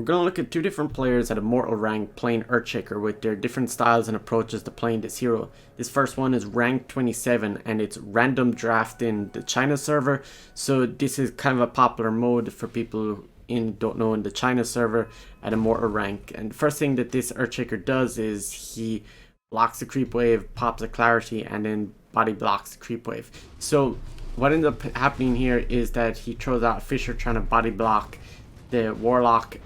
We're going to look at two different players at Immortal rank playing Earthshaker with their different styles and approaches to playing this hero. This first one is rank 27 and it's random draft in the China server. So this is kind of a popular mode for people who don't know in the China server at Immortal rank. And the first thing that this Earthshaker does is he blocks the creep wave, pops a clarity, and then body blocks the creep wave. So what ends up happening here is that he throws out a Fisher trying to body block the Warlock,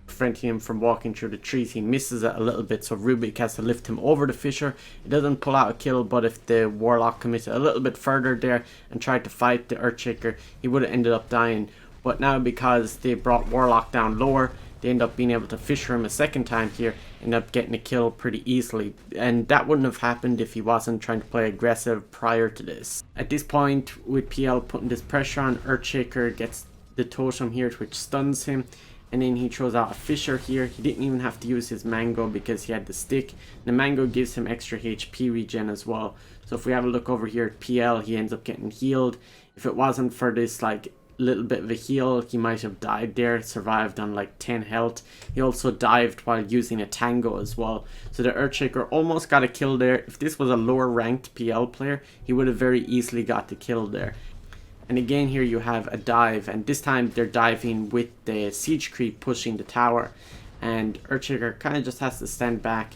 preventing him from walking through the trees. He misses it a little bit, so Rubik has to lift him over the Fisher. It doesn't pull out a kill, but if the Warlock committed a little bit further there and tried to fight the Earthshaker, he would have ended up dying. But now, because they brought Warlock down lower, they end up being able to Fisher him a second time here, end up getting a kill pretty easily. And that wouldn't have happened if he wasn't trying to play aggressive prior to this. At this point, with PL putting this pressure on, Earthshaker gets the totem here, which stuns him. And then he throws out a Fisher here. He didn't even have to use his mango because he had the stick. The mango gives him extra HP regen as well. So if we have a look over here at PL, he ends up getting healed. If it wasn't for this like little bit of a heal, he might have died there, survived on like 10 health. He also dived while using a tango as well. So the Earthshaker almost got a kill there. If this was a lower ranked PL player, he would have very easily got the kill there. And again here you have a dive, and this time they're diving with the siege creep pushing the tower, and Earthshaker kind of just has to stand back,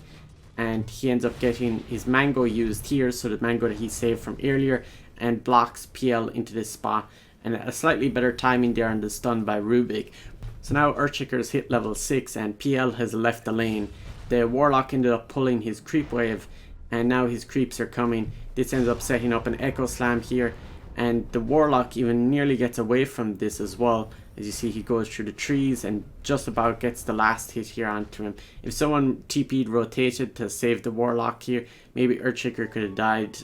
and he ends up getting his mango used here, so the mango that he saved from earlier, and blocks PL into this spot, and a slightly better timing there on the stun by Rubik. So now Earthshaker has hit level 6 and PL has left the lane. The Warlock ended up pulling his creep wave, and now his creeps are coming. This ends up setting up an Echo Slam here, and the Warlock even nearly gets away from this as well. As you see, he goes through the trees and just about gets the last hit here onto him. If someone TP'd rotated to save the Warlock here, maybe Earthshaker could have died.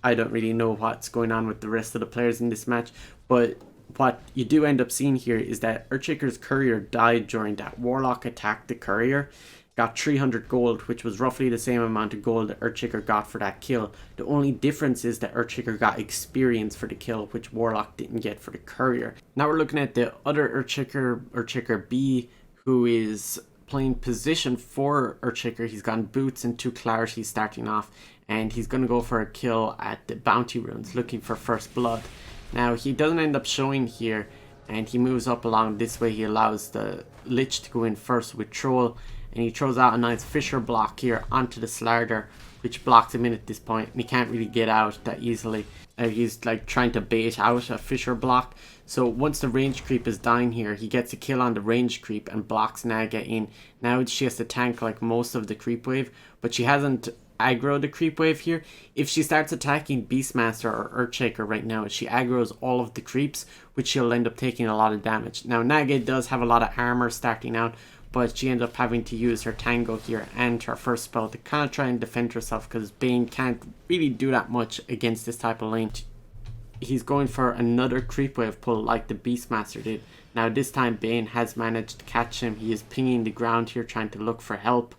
I don't really know what's going on with the rest of the players in this match, but what you do end up seeing here is that Earthshaker's courier died during that. Warlock attacked the courier, got 300 gold, which was roughly the same amount of gold that Earthshaker got for that kill. The only difference is that Earthshaker got experience for the kill, which Warlock didn't get for the courier. Now we're looking at the other Earthshaker, Earthshaker B, who is playing position for Earthshaker. He's got boots and 2 clarities starting off, and he's going to go for a kill at the bounty runes, looking for first blood. Now he doesn't end up showing here, and he moves up along this way. He allows the Lich to go in first with Troll, and he throws out a nice Fisher block here onto the Slarder, which blocks him in at this point, and he can't really get out that easily. He's like trying to bait out a Fisher block. So once the range creep is down here, he gets a kill on the range creep and blocks Naga in. Now she has to tank like most of the creep wave, but she hasn't aggro the creep wave here. If she starts attacking Beastmaster or Earthshaker right now, she aggroes all of the creeps, which she'll end up taking a lot of damage. Now Naga does have a lot of armor starting out, but she ends up having to use her tango here and her first spell to kind of try and defend herself, because Bane can't really do that much against this type of lane. He's going for another creep wave pull like the Beastmaster did. Now this time Bane has managed to catch him. He is pinging the ground here trying to look for help.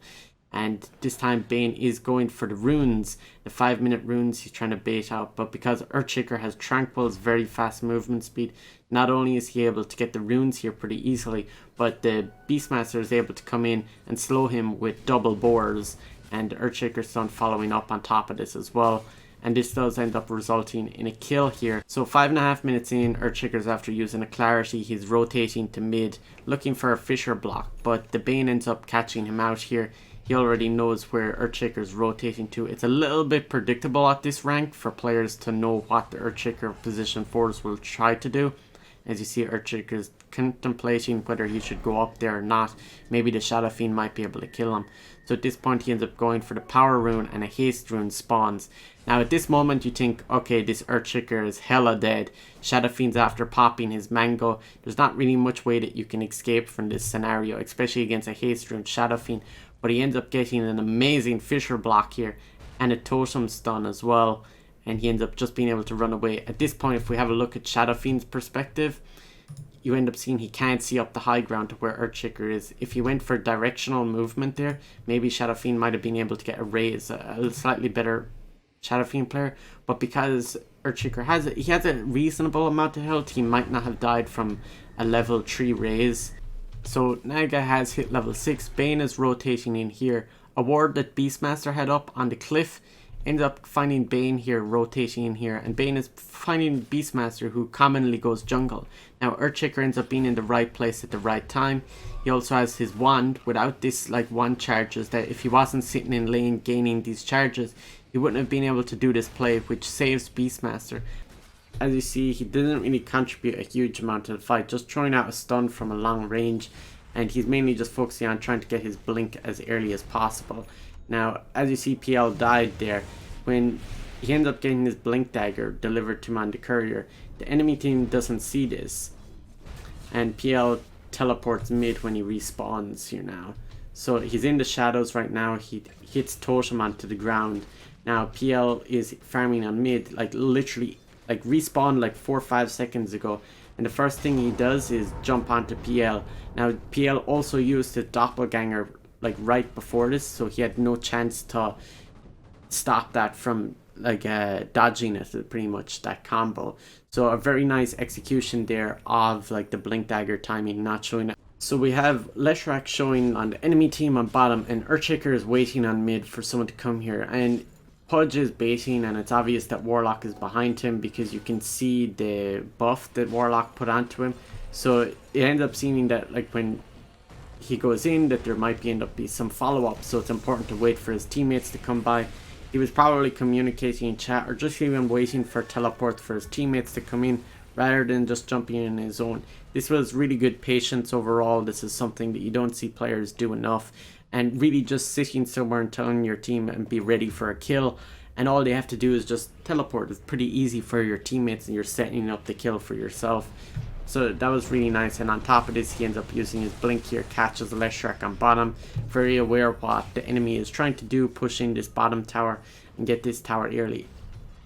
And this time Bane is going for the runes, the 5-minute runes he's trying to bait out. But because Earthshaker has Tranquil's very fast movement speed, not only is he able to get the runes here pretty easily, but the Beastmaster is able to come in and slow him with double bores, and Earthshaker's stun following up on top of this as well. And this does end up resulting in a kill here. So 5.5 minutes in, Earthshaker's after using a clarity, he's rotating to mid, looking for a Fisher block, but the Bane ends up catching him out here. He already knows where Earthshaker's rotating to. It's a little bit predictable at this rank for players to know what the Earthshaker position 4s will try to do. As you see, Earthshaker's contemplating whether he should go up there or not. Maybe the Shadow Fiend might be able to kill him. So at this point he ends up going for the Power Rune, and a Haste Rune spawns. Now at this moment you think, okay, this Earthshaker is hella dead. Shadow Fiend's after popping his mango. There's not really much way that you can escape from this scenario, especially against a Haste Rune Shadow Fiend. But he ends up getting an amazing Fisher block here and a totem stun as well, and he ends up just being able to run away. At this point, if we have a look at Shadow Fiend's perspective, you end up seeing he can't see up the high ground to where Earthshaker is. If he went for directional movement there, maybe Shadow Fiend might have been able to get a raise, a slightly better Shadow Fiend player. But because Earthshaker has a reasonable amount of health, he might not have died from a level 3 raise. So Naga has hit level 6, Bane is rotating in here. A ward that Beastmaster had up on the cliff ends up finding Bane here, rotating in here, and Bane is finding Beastmaster, who commonly goes jungle. Now Earthshaker ends up being in the right place at the right time. He also has his wand. Without this wand charges, that if he wasn't sitting in lane gaining these charges, he wouldn't have been able to do this play, which saves Beastmaster. As you see, he didn't really contribute a huge amount to the fight, just throwing out a stun from a long range, and he's mainly just focusing on trying to get his blink as early as possible. Now, as you see, PL died there. When he ends up getting his blink dagger delivered to him on the courier, the enemy team doesn't see this, and PL teleports mid when he respawns here now. So he's in the shadows right now. He hits Totem onto the ground. Now PL is farming on mid, literally respawned 4 or 5 seconds ago, and the first thing he does is jump onto PL. Now PL also used his doppelganger right before this, so he had no chance to stop that from dodging it, pretty much, that combo. So a very nice execution there of the blink dagger timing not showing up. So we have Leshrac showing on the enemy team on bottom, and Earthshaker is waiting on mid for someone to come here, and Pudge is baiting, and it's obvious that Warlock is behind him because you can see the buff that Warlock put onto him. So it ends up seeming that when he goes in, that there might end up be some follow-up, so it's important to wait for his teammates to come by. He was probably communicating in chat, or just even waiting for teleports for his teammates to come in rather than just jumping in his own. This was really good patience overall. This is something that you don't see players do enough, and really just sitting somewhere and telling your team and be ready for a kill, and all they have to do is just teleport. It's pretty easy for your teammates, and you're setting up the kill for yourself. So that was really nice, and on top of this, he ends up using his blink here, catches Leshrac on bottom, very aware of what the enemy is trying to do, pushing this bottom tower and get this tower early.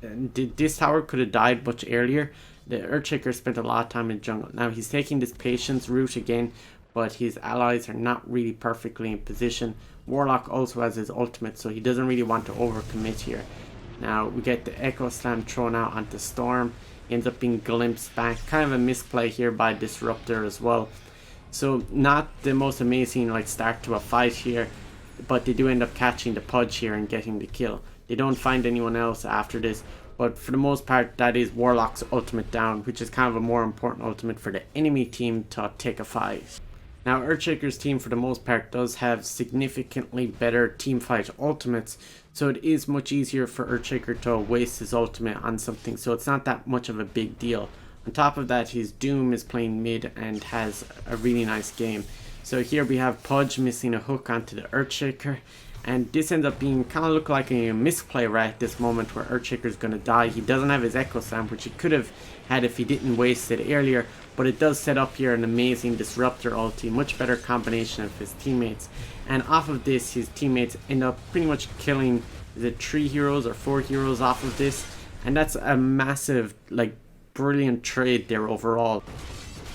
And this tower could have died much earlier. The Earthshaker spent a lot of time in jungle. Now he's taking this patience route again, but his allies are not really perfectly in position. Warlock also has his ultimate, so he doesn't really want to overcommit here. Now we get the Echo Slam thrown out onto Storm. He ends up being glimpsed back. Kind of a misplay here by Disruptor as well. So not the most amazing start to a fight here, but they do end up catching the Pudge here and getting the kill. They don't find anyone else after this, but for the most part that is Warlock's ultimate down, which is kind of a more important ultimate for the enemy team to take a fight. Now Earthshaker's team for the most part does have significantly better teamfight ultimates, so it is much easier for Earthshaker to waste his ultimate on something, so it's not that much of a big deal. On top of that, his Doom is playing mid and has a really nice game. So here we have Pudge missing a hook onto the Earthshaker, and this ends up being kind of look like a misplay right at this moment where Earthshaker's going to die. He doesn't have his Echo Slam, which he could have had if he didn't waste it earlier, but it does set up here an amazing Disruptor ulti, much better combination of his teammates. And off of this, his teammates end up pretty much killing, is it 3 heroes or 4 heroes off of this? And that's a massive, brilliant trade there overall.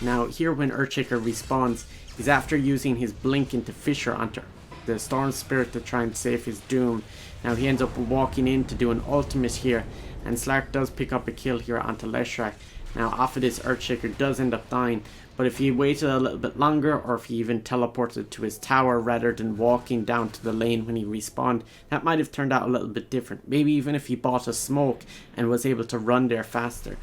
Now here when Earthshaker respawns, he's after using his blink into Fissure onto the Storm Spirit to try and save his Doom. Now he ends up walking in to do an ultimate here, and Slark does pick up a kill here onto Leshrac. Now off of this, Earthshaker does end up dying, but if he waited a little bit longer, or if he even teleported to his tower rather than walking down to the lane when he respawned, that might have turned out a little bit different. Maybe even if he bought a smoke and was able to run there faster.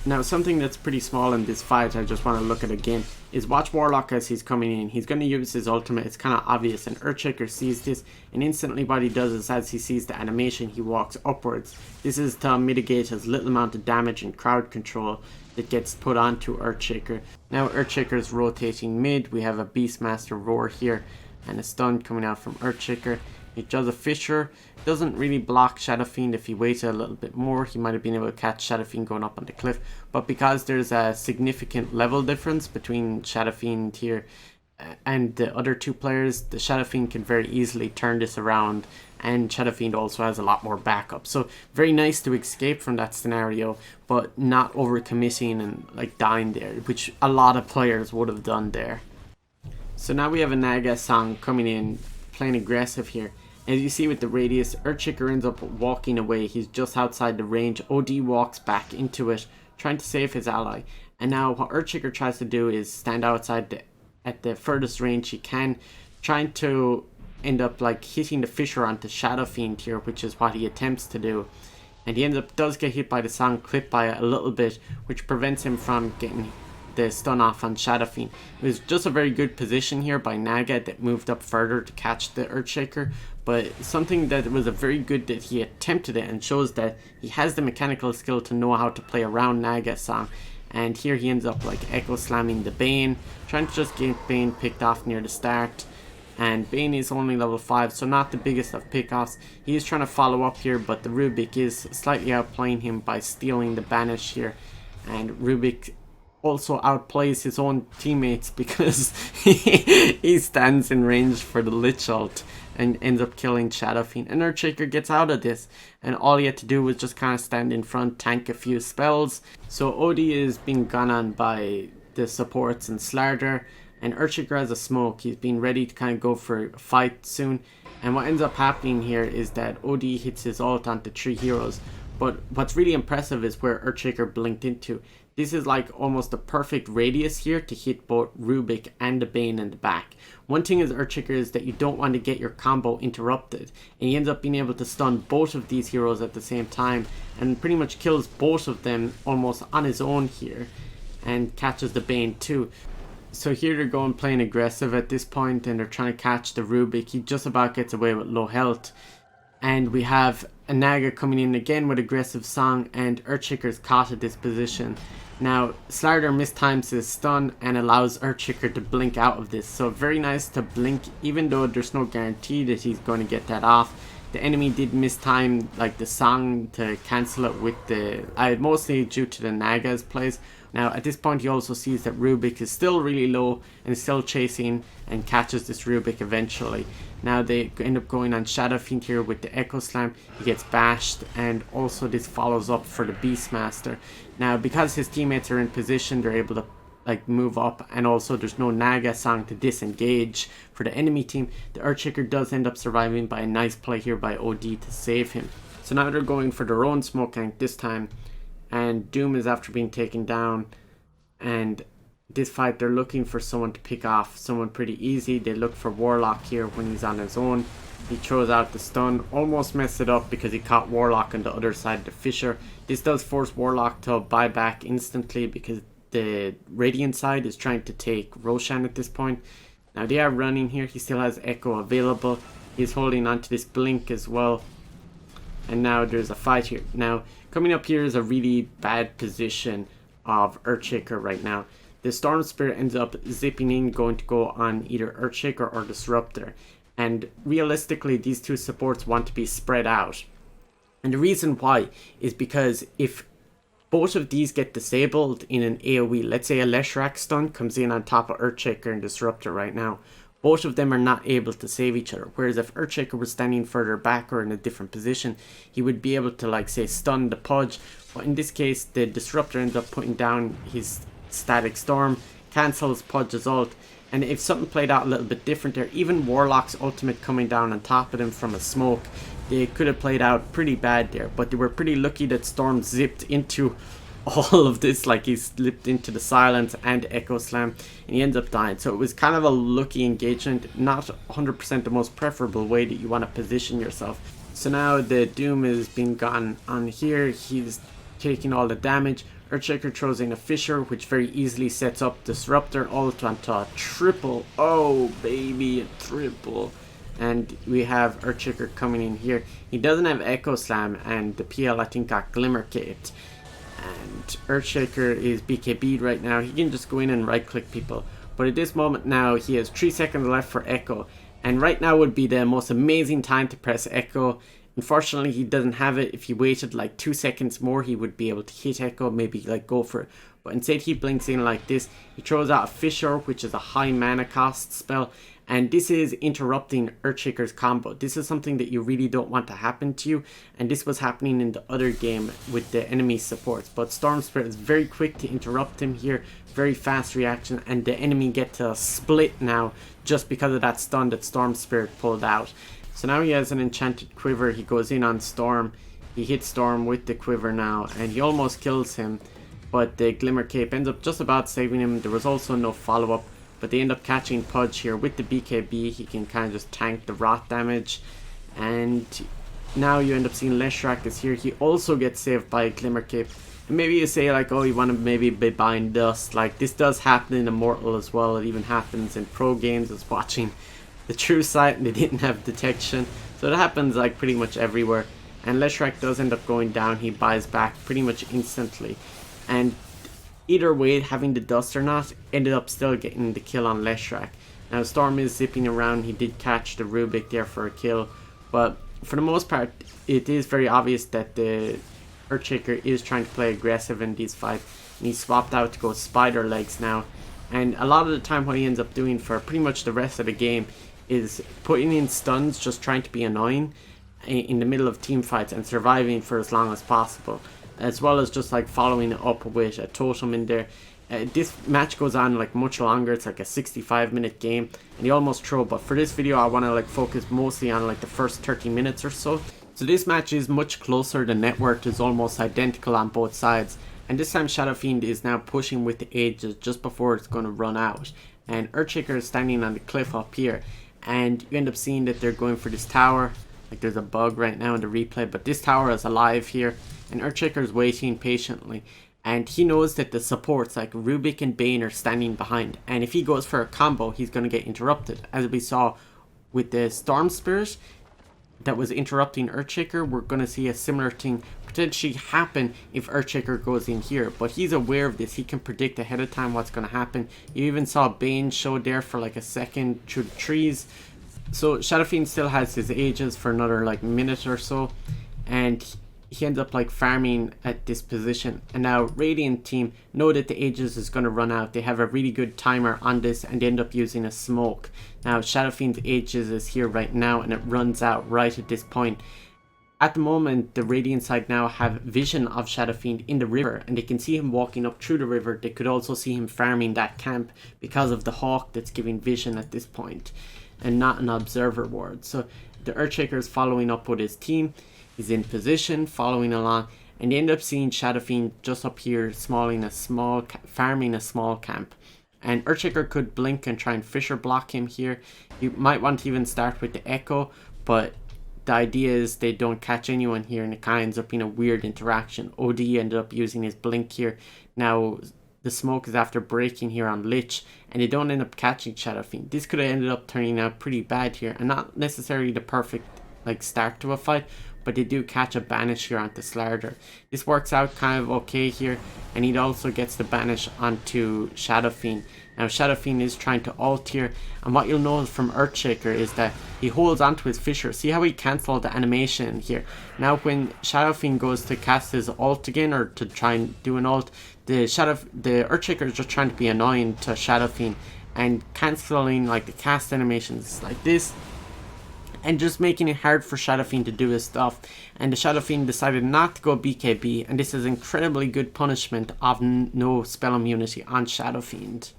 Now something that's pretty small in this fight I just want to look at again is watch Warlock as he's coming in. He's going to use his ultimate, it's kind of obvious, and Earthshaker sees this, and instantly what he does is as he sees the animation he walks upwards. This is to mitigate his little amount of damage and crowd control that gets put onto Earthshaker. Now Earthshaker is rotating mid, we have a Beastmaster roar here and a stun coming out from Earthshaker. He does a Fissure, doesn't really block Shadow Fiend. If he waited a little bit more, he might have been able to catch Shadow Fiend going up on the cliff. But because there's a significant level difference between Shadow Fiend here and the other two players, the Shadow Fiend can very easily turn this around, and Shadow Fiend also has a lot more backup. So very nice to escape from that scenario, but not overcommitting and dying there, which a lot of players would have done there. So now we have a Naga song coming in, playing aggressive here. As you see with the radius, Earthshaker ends up walking away. He's just outside the range. OD walks back into it, trying to save his ally. And now what Earthshaker tries to do is stand outside the at the furthest range he can, trying to end up like hitting the Fisher onto Shadow Fiend here, which is what he attempts to do. And he does get hit by the song, clipped by it a little bit, which prevents him from getting the stun off on Shadow Fiend. It was just a very good position here by Naga that moved up further to catch the Earthshaker, but something that was a very good that he attempted it, and shows that he has the mechanical skill to know how to play around Naga's song. And here he ends up like echo slamming the Bane, trying to just get Bane picked off near the start. And Bane is only level 5, so not the biggest of pickoffs. He is trying to follow up here, but the Rubik is slightly outplaying him by stealing the banish here. And Rubik also outplays his own teammates because he stands in range for the Lich ult and ends up killing Shadow Fiend. And Earthshaker gets out of this, and all he had to do was just kind of stand in front, tank a few spells. So Odie is being gone on by the supports and Slardar, and Earthshaker has a smoke. He's been ready to kind of go for a fight soon. And what ends up happening here is that Odie hits his ult onto 3 heroes. But what's really impressive is where Earthshaker blinked into. This is like almost a perfect radius here to hit both Rubik and the Bane in the back. One thing is Earthshaker is that you don't want to get your combo interrupted, and he ends up being able to stun both of these heroes at the same time and pretty much kills both of them almost on his own here, and catches the Bane too. So here they're going playing aggressive at this point, and they're trying to catch the Rubik. He just about gets away with low health. And we have a Naga coming in again with aggressive song, and Earthshaker's caught at this position. Now, Slardar mistimes his stun and allows Earthshaker to blink out of this. So very nice to blink, even though there's no guarantee that he's going to get that off. The enemy did mistime like the song to cancel it with the... mostly due to the Naga's plays. Now at this point he also sees that Rubik is still really low and is still chasing, and catches this Rubik eventually. Now they end up going on Shadow Fiend here with the Echo Slam. He gets bashed, and also this follows up for the Beastmaster. Now because his teammates are in position, they're able to like move up, and also there's no Naga song to disengage for the enemy team. The Earthshaker does end up surviving by a nice play here by OD to save him. So now they're going for their own smoke tank this time, and Doom is after being taken down, and this fight they're looking for someone to pick off, someone pretty easy. They look for Warlock here when he's on his own. He throws out the stun, almost messed it up because he caught Warlock on the other side of the Fisher. This does force Warlock to buy back instantly because the Radiant side is trying to take Roshan at this point. Now they are running here. He still has Echo available. He's holding on to this Blink as well. And now there's a fight here. Now coming up here is a really bad position of Earthshaker right now. The Storm Spirit ends up zipping in, going to go on either Earthshaker or Disruptor. And realistically these two supports want to be spread out. And the reason why is because if both of these get disabled in an AoE, let's say a Leshrac stun comes in on top of Earthshaker and Disruptor right now, both of them are not able to save each other. Whereas if Earthshaker was standing further back or in a different position, he would be able to like say stun the Pudge. But in this case the Disruptor ends up putting down his Static Storm, cancels Pudge's ult. And if something played out a little bit different there, even Warlock's ultimate coming down on top of him from a smoke, they could have played out pretty bad there. But they were pretty lucky that Storm zipped into all of this, like he slipped into the Silence and Echo Slam, and he ends up dying. So it was kind of a lucky engagement, not 100% the most preferable way that you want to position yourself. So now the Doom is being gone on here, he's taking all the damage. Earthshaker throws in a Fisher, which very easily sets up Disruptor ult onto a triple. Oh baby, a triple. And we have Earthshaker coming in here. He doesn't have Echo Slam, and the PL I think got Glimmer Caped. And Earthshaker is BKB'd right now. He can just go in and right click people. But at this moment now he has 3 seconds left for Echo. And right now would be the most amazing time to press Echo. Unfortunately he doesn't have it. If he waited like 2 seconds more he would be able to hit Echo, maybe like go for it. But instead he blinks in like this. He throws out a Fisher, which is a high mana cost spell. And this is interrupting Earthshaker's combo. This is something that you really don't want to happen to you. And this was happening in the other game with the enemy supports. But Storm Spirit is very quick to interrupt him here. Very fast reaction. And the enemy get to split now just because of that stun that Storm Spirit pulled out. So now he has an enchanted quiver. He goes in on Storm. He hits Storm with the quiver now. And he almost kills him. But the Glimmer Cape ends up just about saving him. There was also no follow-up. but they end up catching Pudge here with the BKB. He can kind of just tank the rot damage, and now you end up seeing Leshrac is here. He also gets saved by a Glimmer Cape. And maybe you say like, oh, you want to maybe be buying dust. Like, this does happen in Immortal as well. It even happens in pro games. I was watching the True Sight and they didn't have detection. So it happens like pretty much everywhere. And Leshrac does end up going down. He buys back pretty much instantly. And either way, having the dust or not, ended up still getting the kill on Leshrac. Now Storm is zipping around. He did catch the Rubik there for a kill. But for the most part, it is very obvious that the Earthshaker is trying to play aggressive in these fights, and he's swapped out to go spider legs now. And a lot of the time what he ends up doing for pretty much the rest of the game is putting in stuns, just trying to be annoying in the middle of team fights and surviving for as long as possible, as well as just like following it up with a totem in there. This match goes on like much longer. It's like a 65-minute game and you almost throw, but for this video I want to like focus mostly on like the first 30 minutes or so. So this match is much closer. The net worth is almost identical on both sides, and this time Shadow Fiend is now pushing with the Aegis just before it's going to run out, and Earthshaker is standing on the cliff up here, and you end up seeing that they're going for this tower. Like, there's a bug right now in the replay, but this tower is alive here, and Earthshaker is waiting patiently, and he knows that the supports like Rubik and Bane are standing behind, and if he goes for a combo he's going to get interrupted, as we saw with the Storm Spirit that was interrupting Earthshaker. We're going to see a similar thing potentially happen if Earthshaker goes in here, but he's aware of this. He can predict ahead of time what's going to happen. You even saw Bane show there for like a second through the trees. So Shadow Fiend still has his Aegis for another like minute or so, and he ends up like farming at this position. And now Radiant team know that the Aegis is going to run out. They have a really good timer on this and they end up using a smoke. Now Shadow Fiend's Aegis is here right now and it runs out right at this point. At the moment, the Radiant side now have vision of Shadow Fiend in the river, and they can see him walking up through the river. They could also see him farming that camp because of the hawk that's giving vision at this point, and not an observer ward. So the Earthshaker is following up with his team. He's in position, following along, and you end up seeing Shadow Fiend just up here farming a small camp. And Earthshaker could blink and try and Fisher block him here. You might want to even start with the Echo, but the idea is they don't catch anyone here, and it kind of ends up being a weird interaction. OD ended up using his blink here. Now the smoke is after breaking here on Lich, and they don't end up catching Shadow Fiend. This could have ended up turning out pretty bad here, and not necessarily the perfect like start to a fight, but they do catch a banish here onto Slardar. This works out kind of okay here, and he also gets the banish onto Shadow Fiend. Now Shadow Fiend is trying to ult here, and what you'll notice from Earthshaker is that he holds onto his Fisher. See how he cancelled the animation here? Now when Shadow Fiend goes to cast his ult again, or to try and do an ult, the Earthshaker is just trying to be annoying to Shadow Fiend and cancelling like the cast animations like this, and just making it hard for Shadow Fiend to do his stuff. And the Shadow Fiend decided not to go BKB, and this is incredibly good punishment of no spell immunity on Shadow Fiend.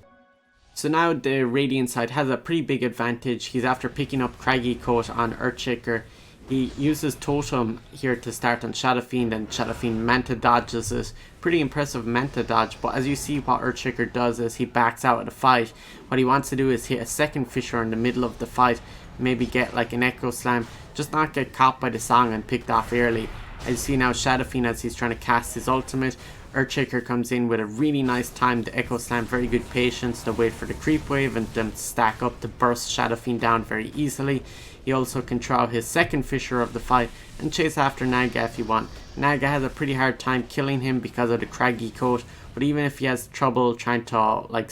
So now the Radiant side has a pretty big advantage. He's after picking up Craggy Coat on Earthshaker. He uses Totem here to start on Shadow Fiend, and Shadow Fiend Manta dodges it. Pretty impressive Manta dodge, but as you see, what Earthshaker does is he backs out of the fight. What he wants to do is hit a second Fisher in the middle of the fight, maybe get like an Echo Slam, just not get caught by the song and picked off early. As you see now, Shadow Fiend, as he's trying to cast his ultimate, Earthshaker comes in with a really nice time to Echo Slam, very good patience to wait for the creep wave and then stack up to burst Shadow Fiend down very easily. He also can throw his second Fisher of the fight and chase after Naga if you want. Naga has a pretty hard time killing him because of the Craggy Coat, but even if he has trouble trying to like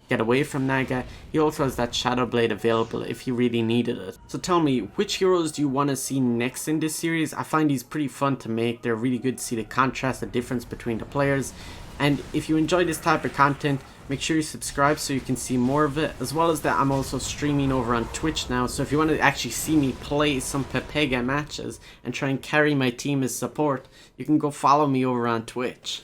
get away from Naga, he also has that Shadow Blade available if he really needed it. So tell me, which heroes do you want to see next in this series? I find these pretty fun to make. They're really good to see the contrast, the difference between the players. And if you enjoy this type of content, make sure you subscribe so you can see more of it. As well as that, I'm also streaming over on Twitch now, so if you want to actually see me play some Pepega matches and try and carry my team as support, you can go follow me over on Twitch.